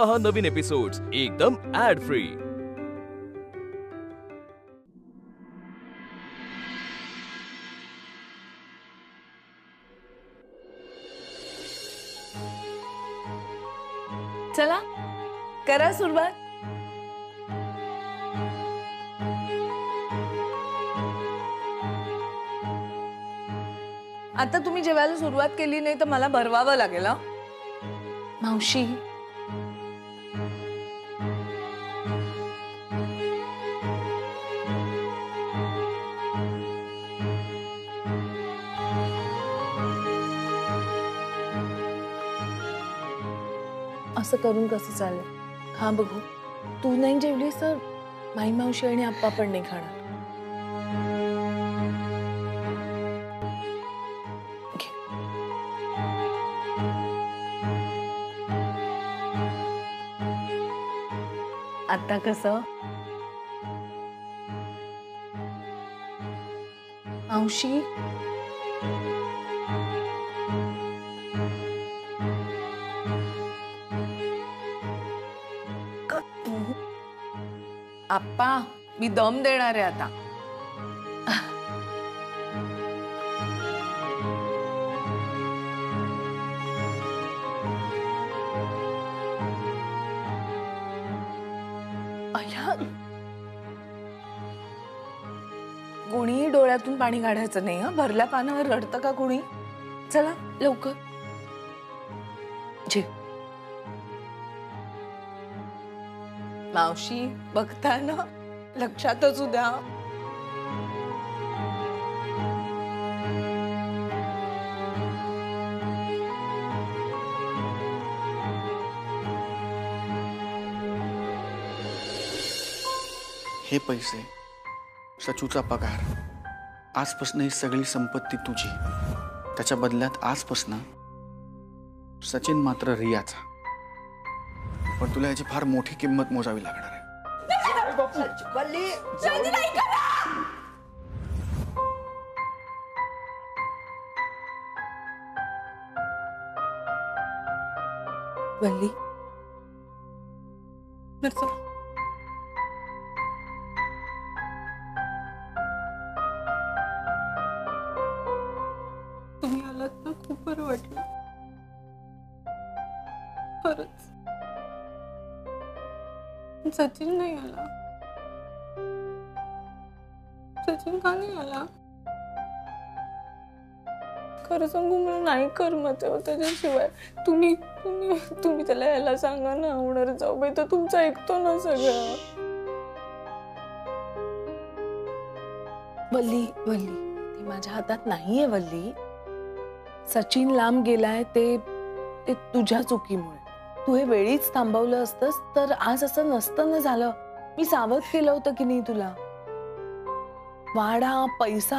पहा नवीन एपिसोड्स एकदम add free. चला करा सुरुवात। आता तुम्ही जेवायला सुरुवात केली नाही तर मला भरवावं लागेल हा? मावशी असं करून कसं चालेल? हा बघू, तू नाही जेवलीस तर माई मावशी आणि आप्पा पण नाही खाणार। आता कसं मावशी? आप्पा मी दम देणार आहे आता। कोणी डोळ्यातून पाणी काढायचं नाही हा, भरल्या पानावर रडतं का कोणी? चला लवकर जेव। मावशी बघता ना, लक्षातच द्या। हे पैसे, सचूचा पगार, आजपासून ही सगळी संपत्ती तुझी। त्याच्या बदल्यात आजपासून सचिन मात्र रियाचा। पण तुला याची फार मोठी किंमत मोजावी लागणार आहे। वल्ली तुम्ही आलात ना, खूप बरं वाटलं खरंच। सचिन नाही आला। सचिन का नाही आला? खरं सांगू मला नाही करमत आहे त्याच्याशिवाय। तुम्ही तुम्ही तुम्ही त्याला यायला सांगा ना, होणार जाऊ तर तुमचं ऐकतो ना सगळं। वल्ली वल्ली ती माझ्या हातात नाहीये वल्ली। सचिन लांब गेलाय ते तुझ्या चुकीमुळे। तू हे वेळीच थांबवलं असतंस तर आज असं नसतं ना झालं। मी सावध केलं होतं की नाही तुला? वाडा पैसा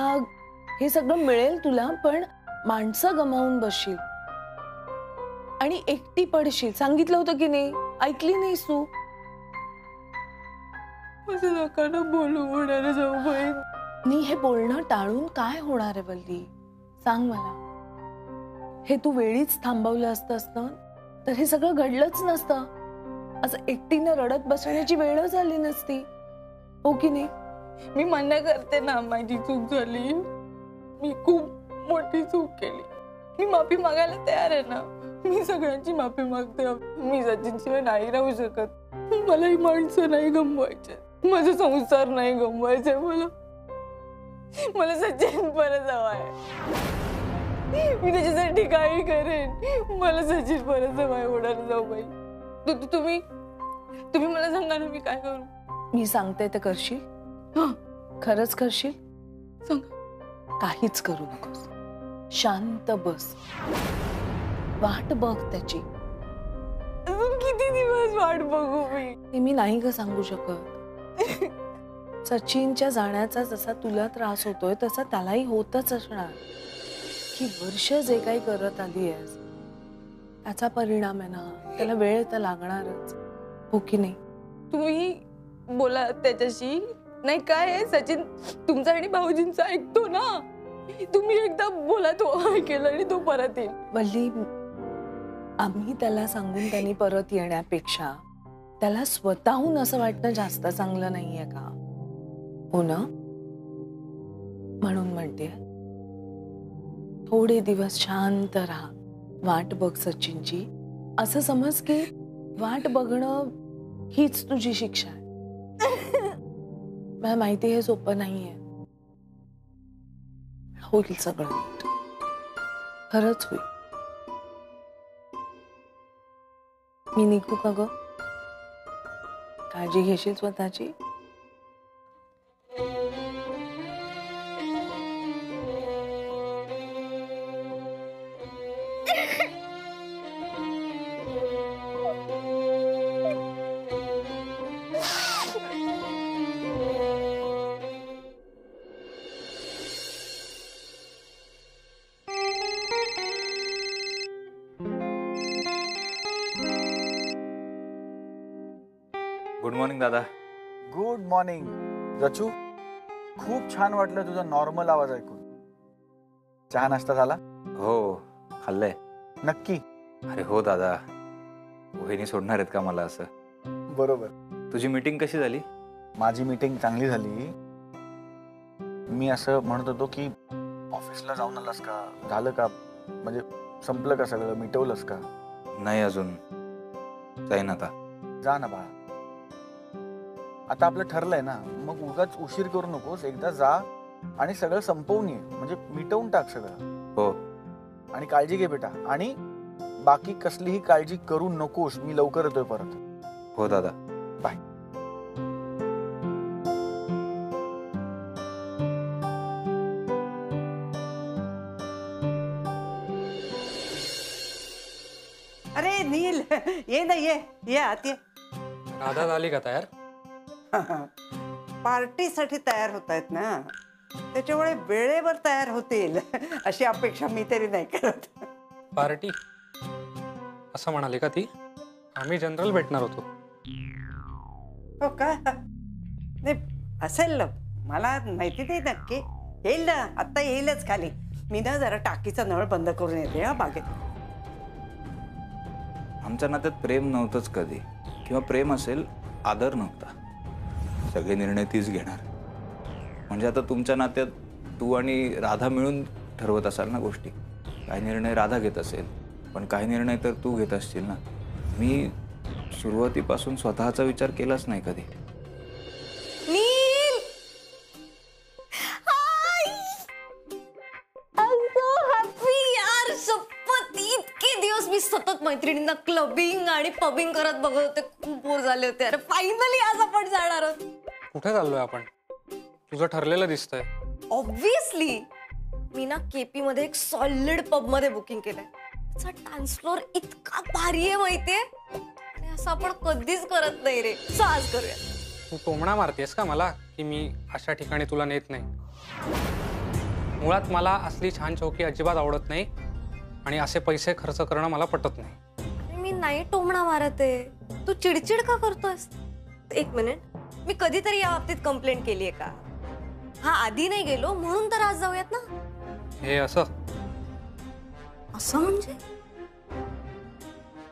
हे सगळं मिळेल तुला, पण माणसं गमावून बसशील आणि एकटी पडशील। सांगितलं होतं की नाही? ऐकली नाहीस तू? असं नका ना बोलू, होणार जाऊ बहीण। मी हे बोलणं टाळून काय होणार आहे वल्ली? सांग मला। हे तू वेळीच थांबवलं असतंस ना तर हे सगळं घडलंच नसतं। असं एकटीनं रडत बसण्याची वेळच आली नसती, हो की नाही? मी मान्य करते ना माझी चूक झाली, मी खूप मोठी चूक केली। मी माफी मागायला तयार आहे ना, मी सगळ्यांची माफी मागते। मी सचिन शिवाय नाही राहू शकत। मला ही माणसं नाही गमवायचे, माझा संसार नाही गमवायचा। मला सचिन परत हवाय। मी त्याच्यासाठी काही करेन। मला सचिन परत हवाय, होणार जाऊ बाई। तुम्ही मला सांगा ना मी काय करू? मी सांगते ते करशील? खरंच करशील? सांग। काहीच करू नकोस, शांत बस, वाट बघ त्याची। अजून किती दिवस वाट बघू मी? मी नाही का सांगू शकत? सचिनच्या जाण्याचा जसा तुला त्रास होतोय तसा त्यालाही होतच असणार। की वर्ष जे काही करत आली आहेस त्याचा परिणाम आहे ना, त्याला वेळ तर लागणारच, हो की नाही? तुम्ही बोला त्याच्याशी। नाही काय आहे, सचिन तुमचा आणि भाऊजींचं ऐकतो ना। तुम्ही एकदा बोला, तो ऐकेल आणि तो परत येईल। वल्ली आम्ही त्याला सांगून त्यांनी परत येण्यापेक्षा त्याला स्वतःहून असं वाटणं जास्त चांगलं नाहीये का? हो ना? म्हणून म्हणते थोडे दिवस शांत राहा, वाट बघ सचिनची. असं समज की वाट बघणं हीच तुझी शिक्षा आहे. मला माहिती हे सोपं नाहीये. होईल सगळं नीट, खरंच होईल. मी निघू का ग? काळजी घेशील स्वतःची? गुड मॉर्निंग दादा. Good morning Rachu. खूप छान वाटलं तुझा नॉर्मल आवाज ऐकून. चहा नाश्ता झाला? हो खाल्लंय. नक्की? अरे हो दादा, वहिनी सोडणार आहेत का मला असं? बरोबर. तुझी मीटिंग कशी झाली? माझी मीटिंग चांगली झाली. मी असं म्हणत होतो की ऑफिसला जाऊन आलास का? झालं का? म्हणजे संपलं का सगळं? मिटवलंस का? नाही अजून, जाईन आता. जा ना बाळा, आता आपलं ठरलंय ना, मग उगाच उशीर करू नकोस. एकदा जा आणि सगळं संपवून ये, म्हणजे मिटवून टाक सगळं. हो. आणि काळजी घे बेटा, आणि बाकी कसलीही काळजी करू नकोस. मी लवकर येतोय परत. हो दादा. बाय. अरे नील, ये ना, ये आत ये. राधा झाली का तयार? पार्टीसाठी तयार होत आहेत ना, त्याच्यामुळे वेळेवर तयार होतील अशी अपेक्षा मी तरी नाही करत. पार्टी असं म्हणाली का ती? आम्ही जनरल भेटणार होतो. हो का? नाही असेल ना, मला माहिती नाही नक्की. येईल ना, आता येईलच खाली. मी ना जरा टाकीचा नळ बंद करून येते हा बागेत. आमच्या नात्यात प्रेम नव्हतंच कधी, किंवा प्रेम असेल आदर नव्हता. सगळे निर्णय तीच घेणार. म्हणजे आता तुमच्या नात्यात तू आणि राधा मिळून ठरवत असाल ना गोष्टी. काही निर्णय राधा घेत असेल, पण काही निर्णय तर तू घेत असशील ना. मी सुरुवातीपासून स्वतःचा विचार केलाच नाही कधी. नील, यार शपथ, इतके दिवस मी सतत मैत्रिणींना क्लबिंग आणि पबिंग करत बघत होते. खूप बोर झाले होते. अरे फायनली आज आपण जाणार आहोत. कुठे चाललोय आपण? तुझं ठरलेलं दिसतंय. ऑब्विसली मी ना केपी मध्ये एक सॉलिड पब मध्ये बुकिंग केलंय. त्याचा डान्स फ्लोर इतका भारी आहे माहितीये, आणि असं आपण कधीच करत नाही रे. सो आज करूया. तू टोमणा मारतेस का मला की मी अशा ठिकाणी तुला नेत नाही? मुळात मला असली छान चौकी अजिबात आवडत नाही, आणि असे पैसे खर्च करणं मला पटत नाही. मी नाही टोमणा मारत आहे. तू चिडचिड का करतोयस? एक मिनिट, मी कधीतरी या बाबतीत कंप्लेंट केली आहे का? हा, आधी नाही गेलो म्हणून तर आज जाऊयात ना. हे असं असं म्हणजे?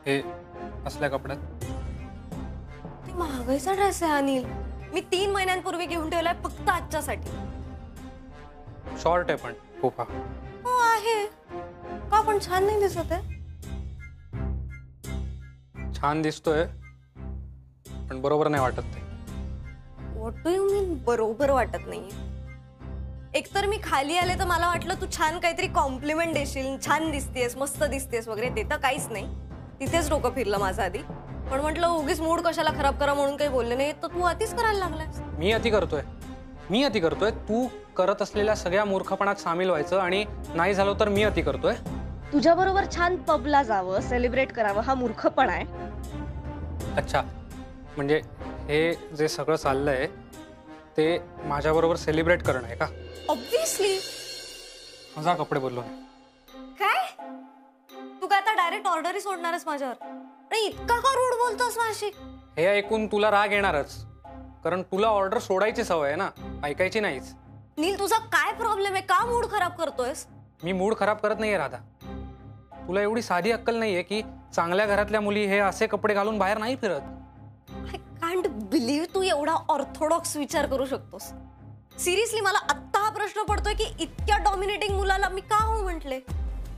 हे असल्या कपड्यात? ते महागाईचा ड्रेस आहे अनिल. मी 3 महिन्यांपूर्वी घेऊन ठेवलाय फक्त आजच्यासाठी. शॉर्ट आहे पण खूप. हा हो आहे का, पण छान नाही दिसत आहे? छान दिसतोय, पण बरोबर नाही वाटत ते. व्हॉट डू यू मीन बरोबर वाटत नाहीये? एकतर मी खाली आले तर मला वाटलं तू छान काहीतरी कॉम्प्लिमेंट देशील, छान दिसतेस, मस्त दिसतेस वगैरे. ते तर काहीच नाही. तिथेच डोकं फिरलं माझं आधी. पण म्हटलं उगीच मूड कशाला खराब करा म्हणून काही बोलले नाही, तर तू अतिच करायला लागलास. मी अति करतोय? तू करत असलेल्या सगळ्या मूर्खपणात सामील व्हायचं, आणि नाही झालं तर मी अति करतोय? तुझ्या बरोबर छान पबला जावं, सेलिब्रेट करावं, हा मूर्खपणा आहे. अच्छा, म्हणजे हे जे सगळं चाललंय ते माझ्या बरोबर सेलिब्रेट करणं आहे का? ऑब्विसली. माझा कपडे बदलून. काय तू काय आता डायरेक्ट ऑर्डरही सोडणारच माझ्यावर? अरे इतका का रूड बोलतोस माझी? हे ऐकून तुला राग येणारच, कारण तुला ऑर्डर सोडायची सवय आहे ना, ऐकायची नाहीच. नील, तुझा काय प्रॉब्लेम आहे? का मूड खराब करतोयस? मी मूड खराब करत नाहीये राधा. तुला एवढी साधी अक्कल नाहीये की चांगल्या घरातल्या मुली हे असे कपडे घालून बाहेर नाही फिरत. आय कांट बिलीव्ह तू एवढा ऑर्थोडॉक्स विचार करू शकतोस. सिरियसली मला आत्ता हा प्रश्न पडतोय की इतक्या डॉमिनेटिंग मुलाला मी का हो म्हटले.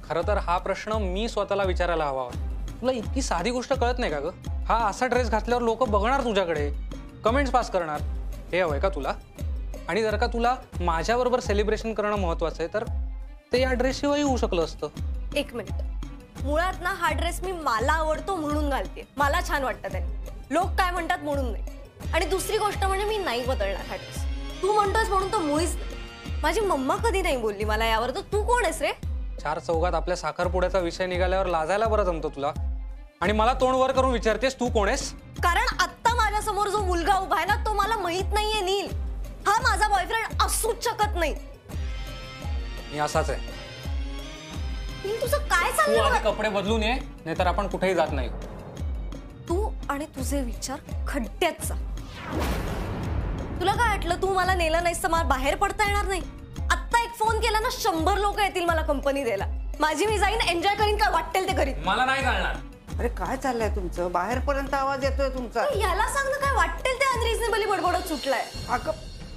खरं तर हा प्रश्न मी स्वतःला विचारायला हवा होता. तुला इतकी साधी गोष्ट कळत नाही का ग? हा असा ड्रेस घातल्यावर लोक बघणार तुझ्याकडे, कमेंट्स पास करणार, हे हवंय का तुला? आणि जर का तुला माझ्याबरोबर सेलिब्रेशन करणं महत्वाचं आहे तर ते या ड्रेसशिवाय होऊ शकलं असतं. एक मिनिट, मुळात ना हा ड्रेस मी मला आवडतो म्हणून घालते, मला छान वाटतं त्याने, लोक काय म्हणतात म्हणून नाही. आणि दुसरी गोष्ट म्हणजे मी नाही बदलणार हा ड्रेस. तू म्हणतोस म्हणून तो मुळीच नाही. माझी मम्मा कधी नाही बोलली मला यावर. तर तू कोण आहेस रे? चार चौघात आपल्या साखरपुड्याचा विषय निघाल्यावर लाजायला बरं जमतं तुला, आणि मला तोंड वर करून विचारतेस तू कोण आहेस? कारण आत्ता माझ्या समोर जो मुलगा उभा आहे ना तो मला माहित नाहीये नील. हा माझा बॉयफ्रेंड असूच शकत नाही. मी असाच आहे. नील तुझं काय तू चाललंय? आधी कपडे बदलून ये, नाहीतर आपण कुठेही जात नाही. तू आणि तुझे विचार खड्ड्यात जा. तुला काय वाटलं तू मला नेलं नाहीस तर मला बाहेर पडता येणार नाही? आत्ता एक फोन केला ना 100 लोक येतील मला कंपनी द्यायला. माझी मी जाईन, एन्जॉय करीन, काय वाटेल ते करीन. मला नाही चालणार. अरे काय चाललंय तुमचं? बाहेरपर्यंत आवाज येतोय तुमचा. याला सांग ना, काय वाटेल ते अनरिझनेबली बडबडत सुटलाय. अगं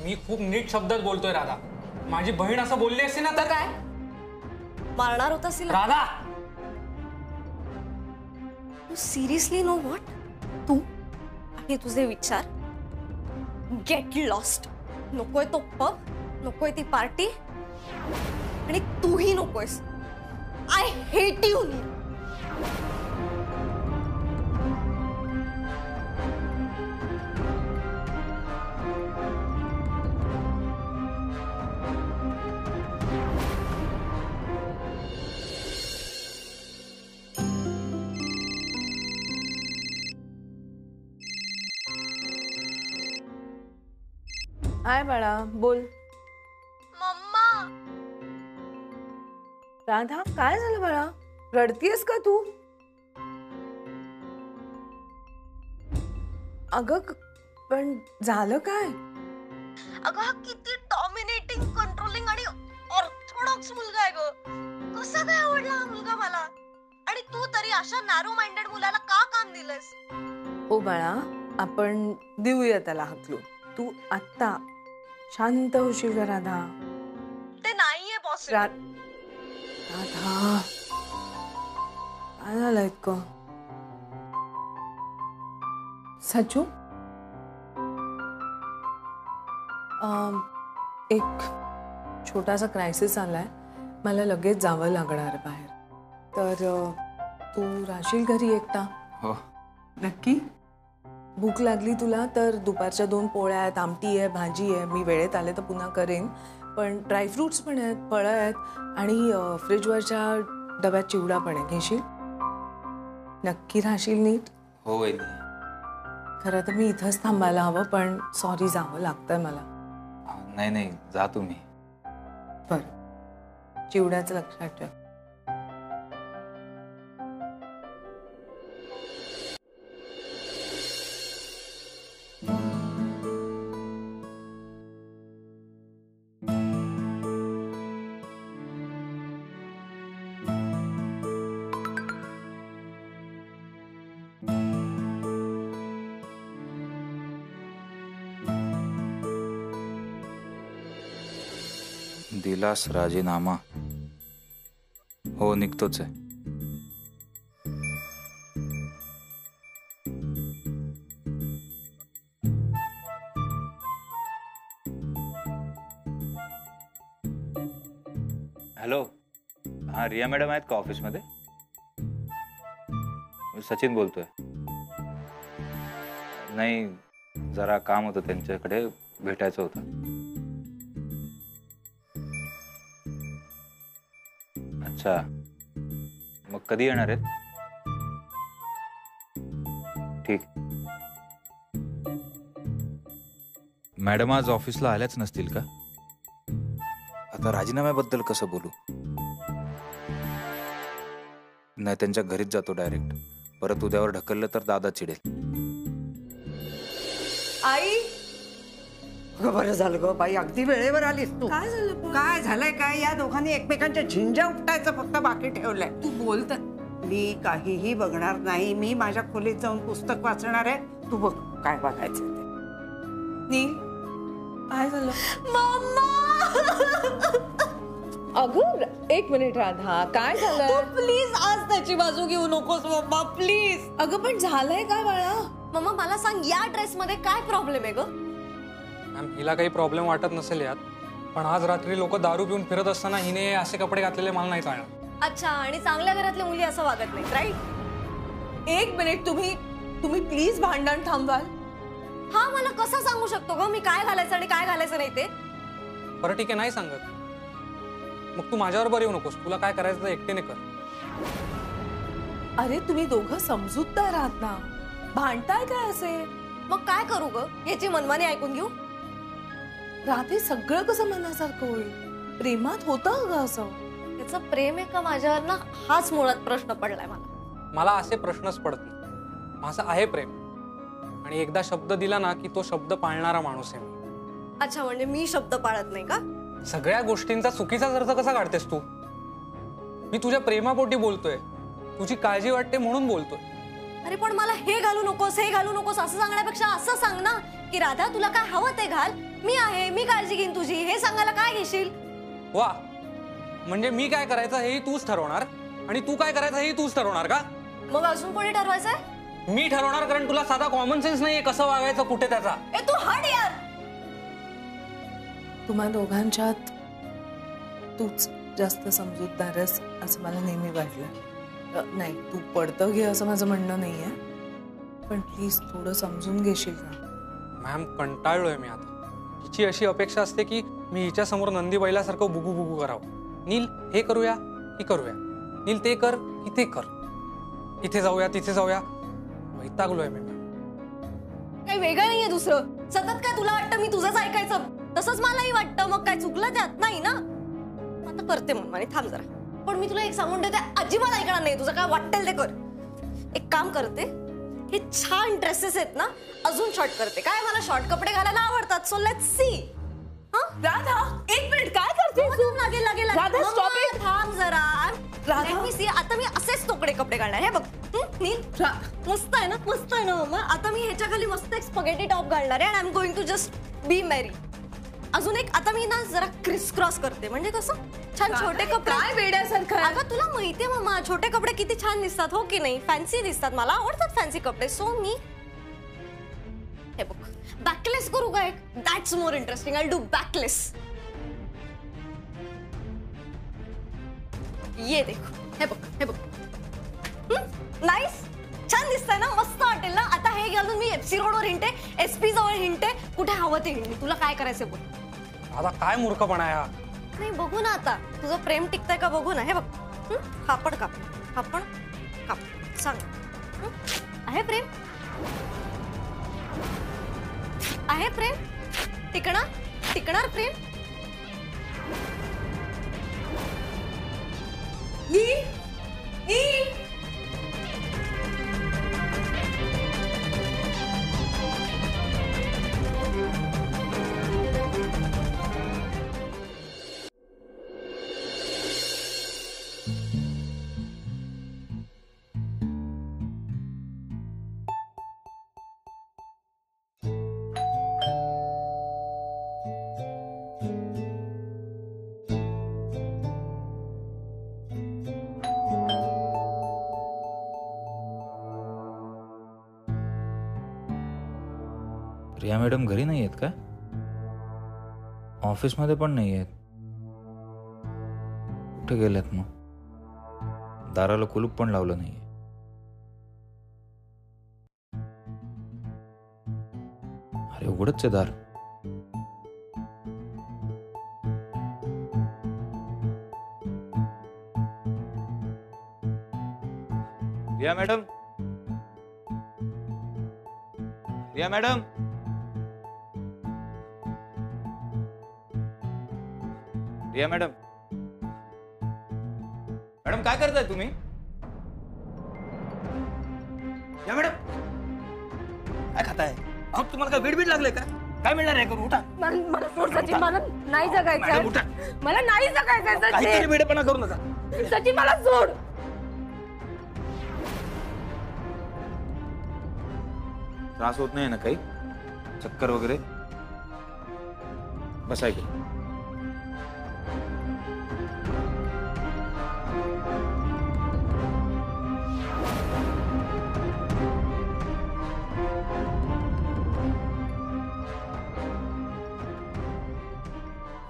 मी खूप नीट शब्दात बोलतोय राधा. माझी बहीण असं बोलली असते ना तर काय मारणार होता सिला? राधा, तू सिरियसली नो व्हॉट? तू आणि तुझे विचार गेट लॉस्ट. नकोय तो पब, नकोय ती पार्टी, आणि तूही नकोयस. I hate you. हाय बाळा, बोल. मम्मा, राधा, काय झालं बाळा? रडतीयस का तू? अगं पण झालं काय? अगं हा किती डॉमिनेटिंग, कंट्रोलिंग आणि ऑर्थोडॉक्स मुलगा आहे ग. कसा काय आवडला हा मुलगा मला? आणि तू तरी अशा नॅरो माइंडेड मुलाला का काम दिलंस? हो बाळा, आपण देऊया त्याला हाकलून. तू आत्ता शांत होशील का राधा? ते नाहीये पॉसिबल. राधा, काय झालं इतकं? सचू, एक छोटासा क्रायसिस आलाय, मला लगेच जावं लागणार आहे बाहेर. तर तू राहशील घरी एकटा? हो. नक्की? भूक लागली तुला तर दुपारच्या 2 पोळ्या आहेत, आमटी आहे, भाजी आहे. मी वेळेत आले तर पुन्हा करेन. पण ड्रायफ्रुट्स पण आहेत, फळं आहेत, आणि फ्रीजवरच्या डब्यात चिवडा पण आहे. घेशील? नक्की राहशील नीट? हो वहिनी. खरं तर मी इथंच थांबायला हवं, पण सॉरी, जावं लागतंय मला. नाही नाही, जा तुम्ही. बरं, चिवड्याचं लक्षात ठेव. दिलास राजीनामा? हो, निघतोच आहे. हॅलो, हा रिया मॅडम आहेत का ऑफिसमध्ये? मी सचिन बोलतोय. नाही, जरा काम होतं त्यांच्याकडे, भेटायचं होतं. अच्छा, मग कधी येणार आहेत? ठीक. मॅडम आज ऑफिसला आल्याच नसतील का? आता राजीनाम्याबद्दल कसं बोलू? नाही, त्यांच्या घरीच जातो डायरेक्ट. परत उद्यावर ढकललं तर दादा चिडेल. आई, बरं झालं ग बाई, अगदी वेळेवर आलीस तू. काय झालं? काय झालंय काय? या दोघांनी एकमेकांच्या झिंजा उपटायचं फक्त बाकी ठेवलंय. तू बोलत मी काहीही बघणार नाही. मी माझ्या खोलीत जाऊन पुस्तक वाचणार आहे. तू बघ काय बघायचं ते. नील काय झालं? अगं एक मिनिट राधा, काय झालं? प्लीज आज त्याची बाजू घेऊ नकोस मम्मा, प्लीज. अगं पण झालंय काय बाळा? मम्मा मला सांग, या ड्रेस मध्ये काय प्रॉब्लेम आहे ग? मॅम हिला काही प्रॉब्लेम वाटत नसेल यात, पण आज रात्री लोक दारू पिऊन फिरत असताना हिने असे कपडे घातलेले मला नाही चालणार. अच्छा, आणि चांगल्या घरातल्या मुली असं वागत नाहीत, राईट? एक मिनिट, तुम्ही प्लीज भांडण थांबवाल? हा, मला कसं सांगू शकतो ग मी काय घालायचं आणि काय घालायचं नाही ते? बरं ठीक आहे, नाही सांगत. मग तू माझ्याबरोबर येऊ नकोस, तुला काय करायचं तर एकटीने कर. अरे तुम्ही दोघं समजूतदार आहात ना, भांडताय काय असे? मग काय करू ग? याची मनमानी ऐकून घेऊ? रात्री सगळं कसं मनासारखं होईल? प्रेमात होतं ग असं? त्याचं प्रेम आहे का माझ्यावर ना, हाच मुळात प्रश्न पडलाय मला असे प्रश्नच पडत नाही. माझं आहे प्रेम, आणि एकदा शब्द दिला ना की तो शब्द पाळणारा माणूस आहे मी. अच्छा, म्हणजे मी शब्द पाळत नाही का? सगळ्या गोष्टींचा चुकीचा अर्थ कसा काढतेस तू? मी तुझ्या प्रेमापोटी बोलतोय, तुझी काळजी वाटते म्हणून बोलतोय. अरे पण मला हे घालू नकोस, हे घालू नकोस असं सांगण्यापेक्षा असं सांग ना की राधा तुला काय हवं ते घाल, मी आहे, मी काळजी घेईन तुझी. हे सांगायला काय घेशील? वा, म्हणजे मी काय करायचं हेही तूच ठरवणार आणि तू काय करायचं हेही तूच ठरवणार का? मग अजून कोणी ठरवायचंय? मी ठरवणार, कारण तुला साधा कॉमन सेन्स नाहीये कसं वागायचं कुठे त्याचा. ए तू हट यार. तुम्हा दोघांच्यात तूच जास्त समजूतदार आहेस असं मला नेहमी वाटलं. नाही, तू पडतं घे असं माझं म्हणणं नाहीये, पण प्लीज थोडं समजून घेशील का? मॅम कंटाळलोय मी आता. हिची अशी अपेक्षा असते की मी हिच्या समोर नंदी बैलासारखं बुगू बुगू करावं. नील हे करूया की करूया, नील ते कर की ते कर, इथे जाऊया तिथे जाऊया. वैतागलोय मी. काही वेगळं नाहीये दुसरं. सतत काय तुला वाटतं मी तुझंच ऐकायचं? तसंच मलाही वाटतं. मग काय चुकलं त्यात? नाही ना. आता करते मनमानी, थांब जरा. पण मी तुला एक सांगून देते, अजिबात ऐकणार नाही. तुझं काय वाटेल ते कर. एक काम करते, हे छान ड्रेसेस आहेत ना, अजून शॉर्ट करते. काय मला शॉर्ट कपडे घालायला आवडतात, सो लेट्स सी. राधा, एक मिनिट, काय करते तू? लागेल राधा, stop it. थांब जरा. राधा. Let me see. आता मी असेच तोकडे कपडे घालणार. हे बघ, नील मस्त आहे ना, मस्त आहे ना मम्मा. आता मी ह्याच्या खाली मस्त एक स्पगेटी टॉप घालणार आहे, आणि I am going to just be merry. अजून एक, आता मी ना जरा क्रिस क्रॉस करते, म्हणजे कसं छान छोटे कपडे. काय वेड्यासारखं आहे? अगं तुला माहितीये मम्मा, छोटे कपडे किती छान दिसतात हो की नाही? फॅन्सी दिसतात. मला आवडतात फॅन्सी कपडे. सो मी हे बघ, बॅकलेस करू का एक? That's more interesting. I do backless. ये देखो, हे बघ, हे बघ. नाईस, छान दिसतंय ना, मस्त वाटेल ना. आता हे घालून मी एफसी रोडवर हिंडते, एसपी जवळ हिंडते, कुठे हवं ते हिंडते. तुला काय करायचं बोल. आता काय मूर्खपणा आहे हा? नाही, बघू ना आता तुझं प्रेम टिकतंय का बघू ना. हे बघ, कापड काप, कापड काप, सांग. आहे प्रेम? आहे प्रेम? टिकणार प्रेम? रिया मॅडम घरी नाही आहेत का? ऑफिसमध्ये पण नाही आहेत. कुठे गेल्यात मग? दाराला कुलूप पण लावलं नाहीये. अरे उघडच आहे दार. Riya madam, Riya madam, Riya madam, madam काय करताय तुम्ही? या मॅडम, काय खाताय? अहो तुम्हाला काय वेड लागले का? काय मिळणार आहे करून? उठा. मला सोड सचिन, मला नाही मॅडम, उठा. जगायचं. मला नाही जगायचं काहीतरी सचिन. वेडेपणा करू नका. सचिन मला सोड. त्रास होत नाही ना काही? चक्कर वगैरे? बसाय का?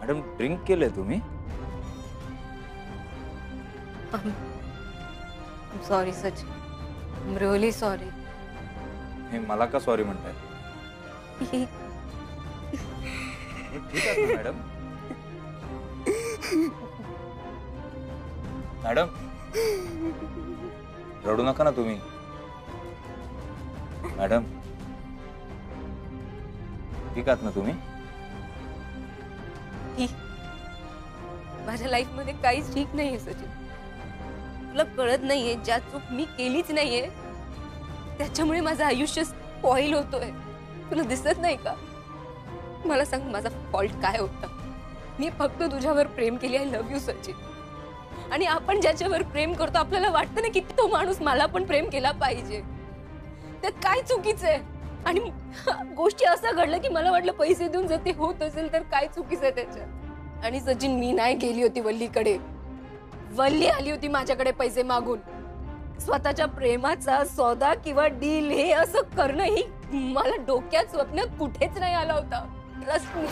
मॅडम ड्रिंक केलंय तुम्ही? Sorry Sachin, I am really sorry. हे मला का सॉरी म्हणताय? ठीक आहे ना, मॅडम. मॅडम रडू नका ना तुम्ही. मॅडम ठीक आहात ना तुम्ही? माझ्या लाईफ मध्ये काहीच ठीक नाहीये सचिन. तुला कळत नाहीये, ज्या चूक मी केलीच नाहीये त्याच्यामुळे माझं आयुष्य स्पॉइल होतोय. तुला दिसत नाही का? मला सांग, माझा फॉल्ट काय होता? मी फक्त तुझ्यावर प्रेम केली. I love you Sachin. आणि आपण ज्याच्यावर प्रेम करतो आपल्याला वाटतं ना की तो माणूस मला पण प्रेम केला पाहिजे. त्यात काय चुकीचं आहे? आणि गोष्टी असं घडलं की मला वाटलं पैसे देऊन जर ते होत असेल तर काय चुकीचं आहे त्याच्यात? आणि सचिन, मी नाही गेली होती वल्लीकडे. वल्ली आली होती माझ्याकडे पैसे मागून. स्वतःच्या प्रेमाचा सौदा किंवा डील हे असं करणं ही मला डोक्यात स्वप्नात कुठेच नाही आला होता. Trust me.